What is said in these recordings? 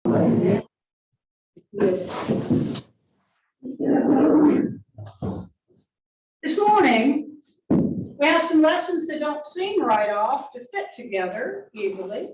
This morning, we have some lessons that don't seem right off to fit together easily.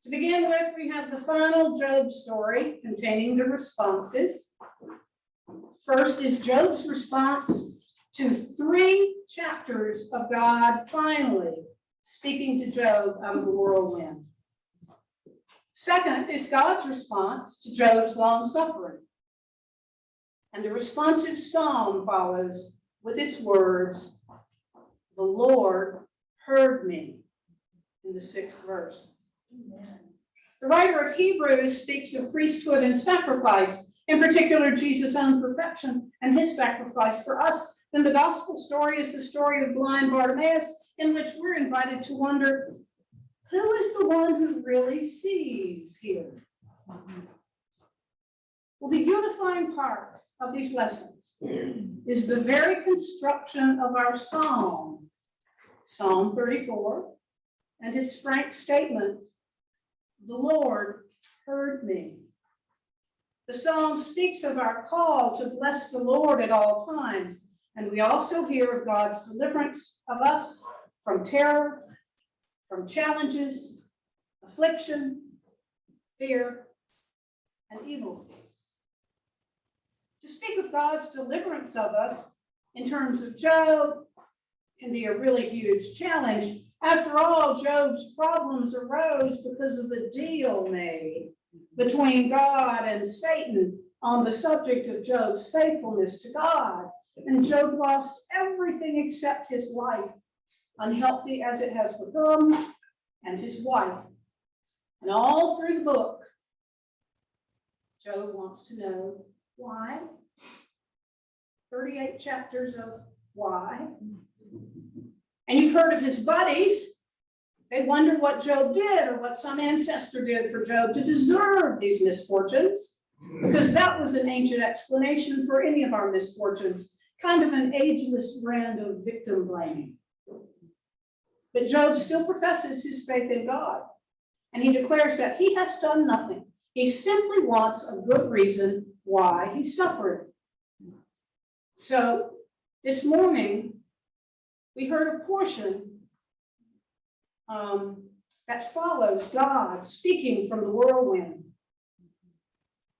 To begin with, we have the final Job story containing the responses. First is Job's response to 3 chapters of God finally speaking to Job out of the whirlwind. Second is God's response to Job's long suffering. And the responsive psalm follows with its words, "The Lord heard me," in the 6th verse. Amen. The writer of Hebrews speaks of priesthood and sacrifice, in particular Jesus' own perfection and his sacrifice for us. Then the gospel story is the story of blind Bartimaeus, in which we're invited to wonder, who is the one who really sees here? Well, the unifying part of these lessons is the very construction of our psalm, Psalm 34, and its frank statement, "The Lord heard me." The psalm speaks of our call to bless the Lord at all times, and we also hear of God's deliverance of us from terror, from challenges, affliction, fear, and evil. To speak of God's deliverance of us in terms of Job can be a really huge challenge. After all, Job's problems arose because of the deal made between God and Satan on the subject of Job's faithfulness to God. And Job lost everything except his life, unhealthy as it has become, and his wife. And all through the book, Job wants to know why. 38 chapters of why. And you've heard of his buddies. They wonder what Job did or what some ancestor did for Job to deserve these misfortunes, because that was an ancient explanation for any of our misfortunes, kind of an ageless brand of victim blaming. But Job still professes his faith in God, and he declares that he has done nothing. He simply wants a good reason why he suffered. So this morning, we heard a portion that follows God speaking from the whirlwind.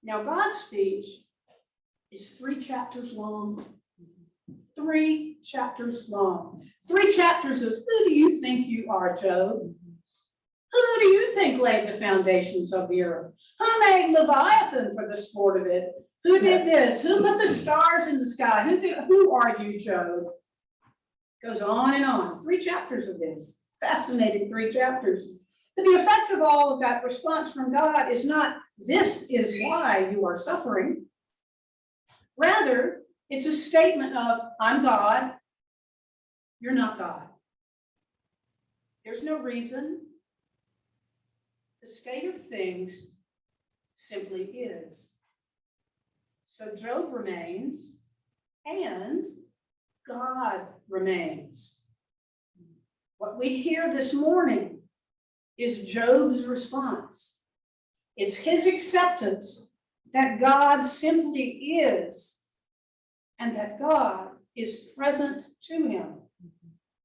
Now, God's speech is 3 chapters long. 3 chapters long. 3 chapters of who do you think you are, Job? Who do you think laid the foundations of the earth? Who made Leviathan for the sport of it? Who did this? Who put the stars in the sky? Who are you, Job? Goes on and on. 3 chapters of this. Fascinating 3 chapters. But the effect of all of that response from God is not, this is why you are suffering. Rather, it's a statement of, I'm God, you're not God. There's no reason. The state of things simply is. So Job remains, and God remains. What we hear this morning is Job's response. It's his acceptance that God simply is, and that God is present to him.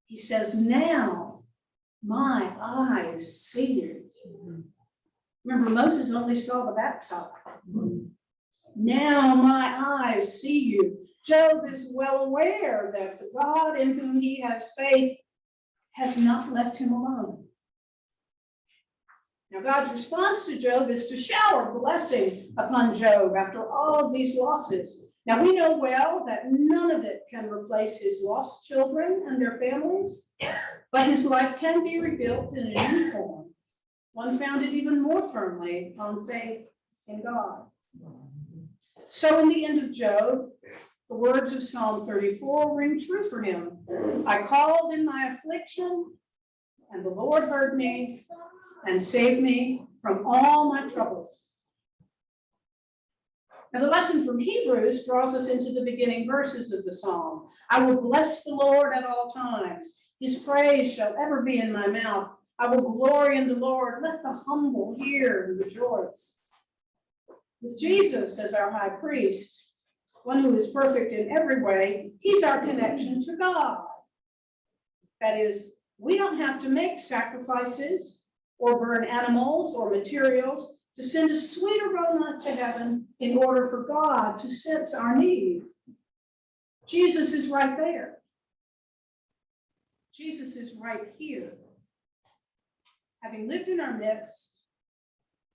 He says, now my eyes see you. Remember, Moses only saw the backside. Now my eyes see you. Job is well aware that the God in whom he has faith has not left him alone. Now, God's response to Job is to shower blessing upon Job after all of these losses. Now, we know well that none of it can replace his lost children and their families, but his life can be rebuilt in a new form, one founded even more firmly on faith in God. So in the end of Job, the words of Psalm 34 ring true for him. I called in my affliction, and the Lord heard me and saved me from all my troubles. Now, the lesson from Hebrews draws us into the beginning verses of the psalm. I will bless the Lord at all times. His praise shall ever be in my mouth. I will glory in the Lord. Let the humble hear and rejoice. With Jesus as our high priest, one who is perfect in every way, he's our connection to God. That is, we don't have to make sacrifices or burn animals or materials to send a sweet aroma to heaven in order for God to sense our need. Jesus is right there. Jesus is right here, having lived in our midst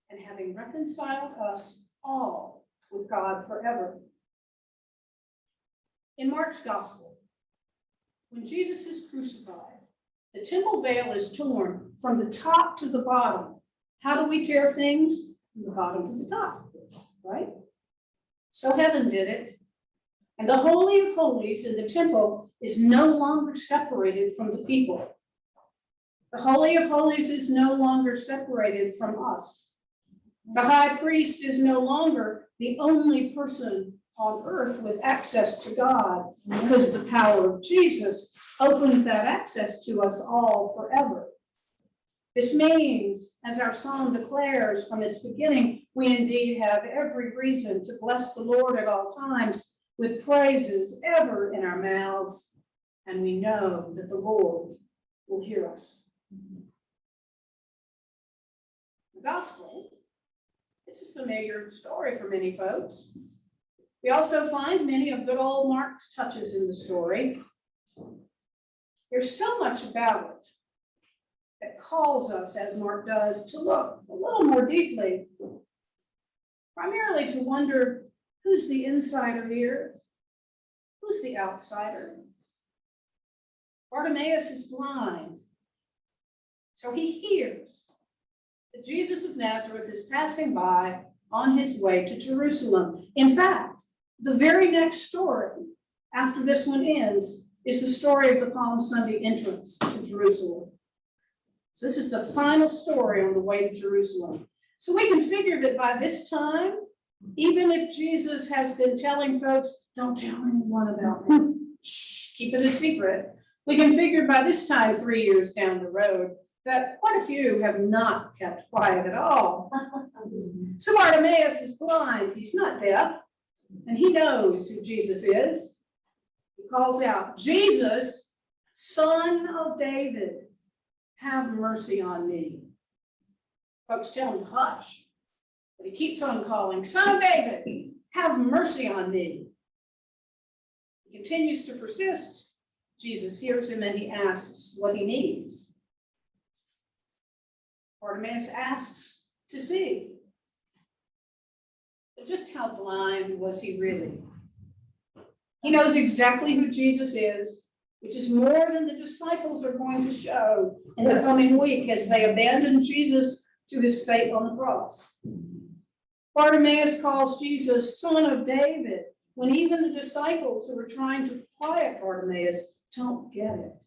and having reconciled us all with God forever. In Mark's gospel, when Jesus is crucified, the temple veil is torn from the top to the bottom. How do we tear things? From the bottom to the top, right? So heaven did it. And the Holy of Holies in the temple is no longer separated from the people. The Holy of Holies is no longer separated from us. The high priest is no longer the only person on earth with access to God, because the power of Jesus opened that access to us all forever. This means, as our psalm declares from its beginning, we indeed have every reason to bless the Lord at all times, with praises ever in our mouths, and we know that the Lord will hear us. The gospel, it's a familiar story for many folks. We also find many of good old Mark's touches in the story. There's so much about it that calls us, as Mark does, to look a little more deeply, primarily to wonder, who's the insider here? Who's the outsider? Bartimaeus is blind, so he hears that Jesus of Nazareth is passing by on his way to Jerusalem. In fact, the very next story after this one ends is the story of the Palm Sunday entrance to Jerusalem. So this is the final story on the way to Jerusalem. So we can figure that by this time, even if Jesus has been telling folks, don't tell anyone about me, keep it a secret, we can figure by this time, 3 years down the road, that quite a few have not kept quiet at all. So Bartimaeus is blind, he's not deaf, and he knows who Jesus is. He calls out, Jesus, Son of David, have mercy on me. Folks tell him to hush, but he keeps on calling, Son of David, have mercy on me. He continues to persist. Jesus hears him and he asks what he needs. Bartimaeus asks to see. But just how blind was he really? He knows exactly who Jesus is, which is more than the disciples are going to show in the coming week as they abandon Jesus to his fate on the cross. Bartimaeus calls Jesus Son of David, when even the disciples who are trying to quiet Bartimaeus don't get it.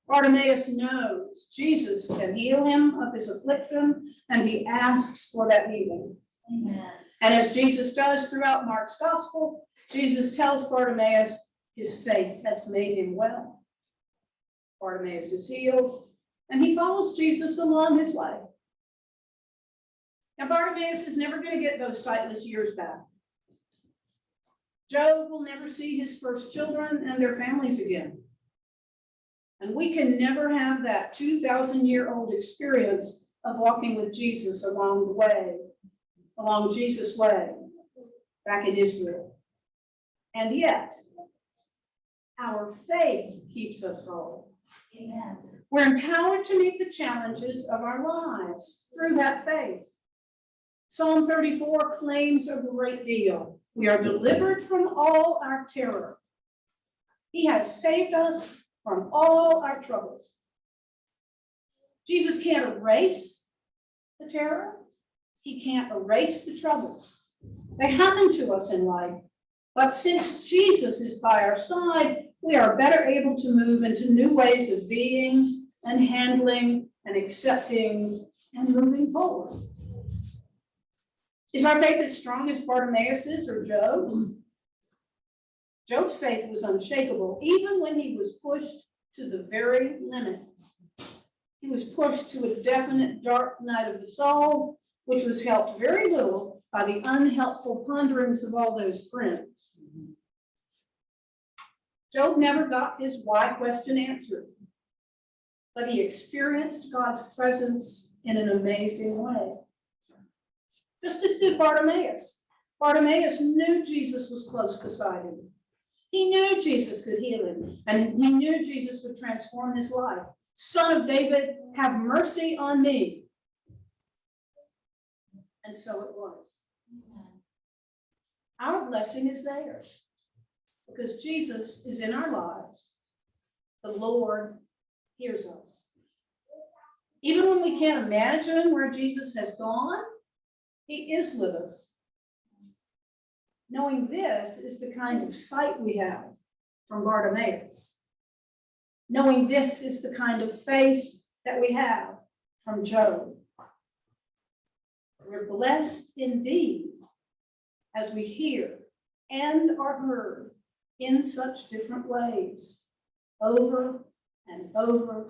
Bartimaeus knows Jesus can heal him of his affliction, and he asks for that healing. Amen. And as Jesus does throughout Mark's gospel, Jesus tells Bartimaeus his faith has made him well. Bartimaeus is healed, and he follows Jesus along his way. Now, Bartimaeus is never going to get those sightless years back. Job will never see his first children and their families again. And we can never have that 2,000-year-old experience of walking with Jesus along the way, along Jesus' way, back in Israel. And yet, our faith keeps us whole. Amen. We're empowered to meet the challenges of our lives through that faith. Psalm 34 claims a great deal. We are delivered from all our terror. He has saved us from all our troubles. Jesus can't erase the terror. He can't erase the troubles. They happen to us in life. But since Jesus is by our side, we are better able to move into new ways of being and handling and accepting and moving forward. Is our faith as strong as Bartimaeus's or Job's? Job's faith was unshakable, even when he was pushed to the very limit. He was pushed to a definite dark night of the soul, which was helped very little by the unhelpful ponderings of all those friends. Job never got his why question answered, but he experienced God's presence in an amazing way. Just as did Bartimaeus. Bartimaeus knew Jesus was close beside him. He knew Jesus could heal him, and he knew Jesus would transform his life. Son of David, have mercy on me. And so it was. Our blessing is theirs because Jesus is in our lives. The Lord hears us. Even when we can't imagine where Jesus has gone, he is with us. Knowing this is the kind of sight we have from Bartimaeus. Knowing this is the kind of faith that we have from Job. We're blessed indeed as we hear and are heard in such different ways over and over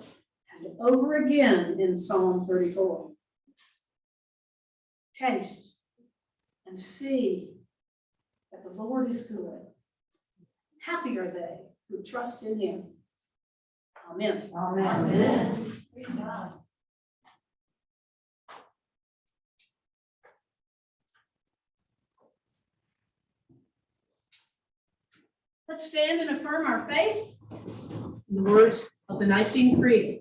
and over again in Psalm 34. Taste and see that the Lord is good. Happy are they who trust in him. Amen. Amen. Amen. Praise God. Let's stand and affirm our faith in the words of the Nicene Creed.